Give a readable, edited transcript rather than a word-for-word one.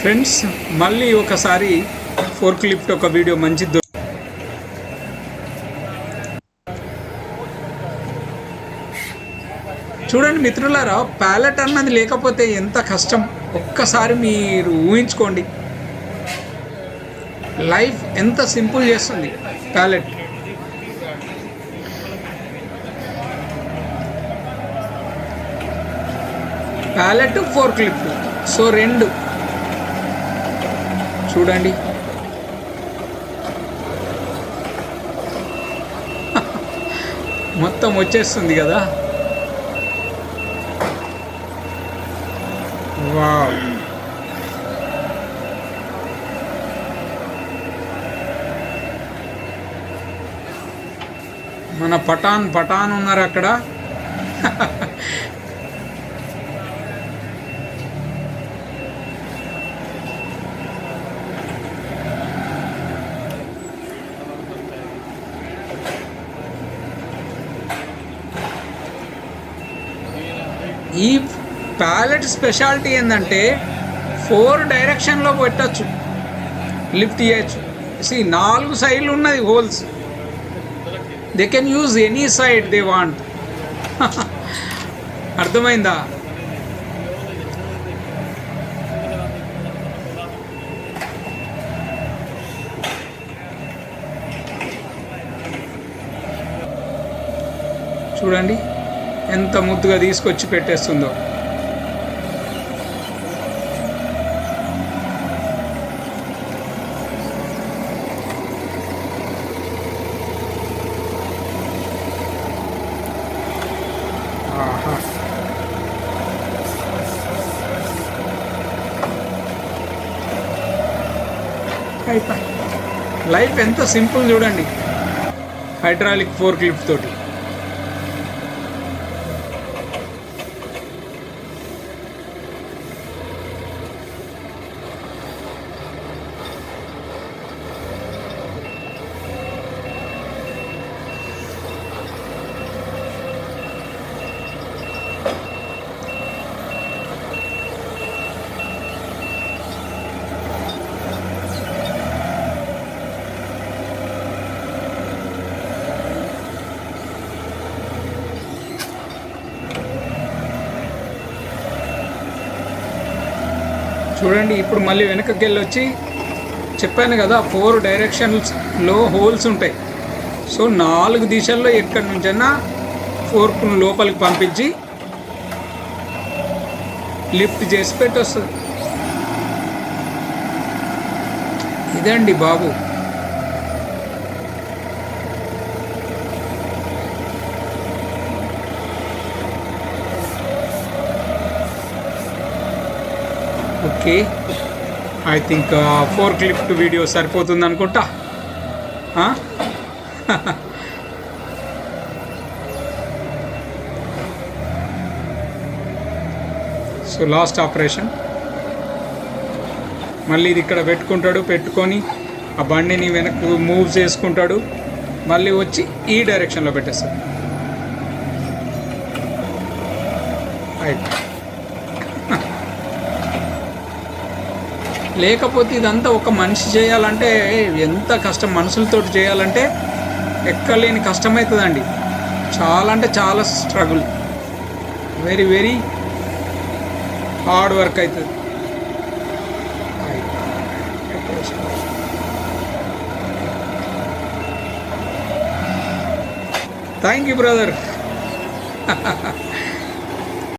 Friends, మళ్ళీ ఒకసారి fork lift ఒక వీడియో మంచిది. చూడండి మిత్రులారా, ప్యాలెట్ అన్నది లేకపోతే ఎంత కష్టం ఒక్కసారి మీరు ఊహించుకోండి. లైఫ్ ఎంత సింపుల్ చేస్తుంది pallet. Pallet fork lift, so రెండు చూడండి. మొత్తం వచ్చేస్తుంది కదా. వావ్, మన పఠాన్ ఉన్నారు అక్కడ. ఈ ప్యాలెట్ స్పెషాలిటీ ఏంటంటే 4 డైరెక్షన్లో పెట్టచ్చు, లిఫ్ట్ చేయొచ్చు. 4 సైడ్లు ఉన్నది holes. They can use any side they want. అర్థమైందా? చూడండి ఎంత ముద్దుగా తీసుకొచ్చి పెట్టేస్తుందో. లైఫ్ ఎంత సింపుల్ చూడండి హైడ్రాలిక్ ఫోర్క్ లిఫ్ట్ తోటి. చూడండి ఇప్పుడు మళ్ళీ వెనకకి వెళ్ళి వచ్చి చెప్పాను కదా 4 డైరెక్షన్స్లో హోల్స్ ఉంటాయి. సో 4 దిశల్లో ఎక్కడి నుంచైనా ఫోర్క్ను లోపలికి పంపించి లిఫ్ట్ చేసి పెట్టొస్తుంది. ఇదండి బాబు. Okay, I think fork lift video సరిపోతుంది అనుకుంటా. So last operation. మళ్ళీ ఇది ఇక్కడ పెట్టుకుంటాడు, పెట్టుకొని ఆ బండిని వెనక్కి మూవ్ చేసుకుంటాడు, మళ్ళీ వచ్చి ఈ డైరెక్షన్లో పెట్టేస్తాడు. లేకపోతే ఇదంతా ఒక మనిషి చేయాలంటే ఎంత కష్టం. మనుషులతో చేయాలంటే ఎక్కలేని కష్టమవుతుందండి. చాలా అంటే చాలా struggle, very very hard work అవుతుంది. Thank you brother.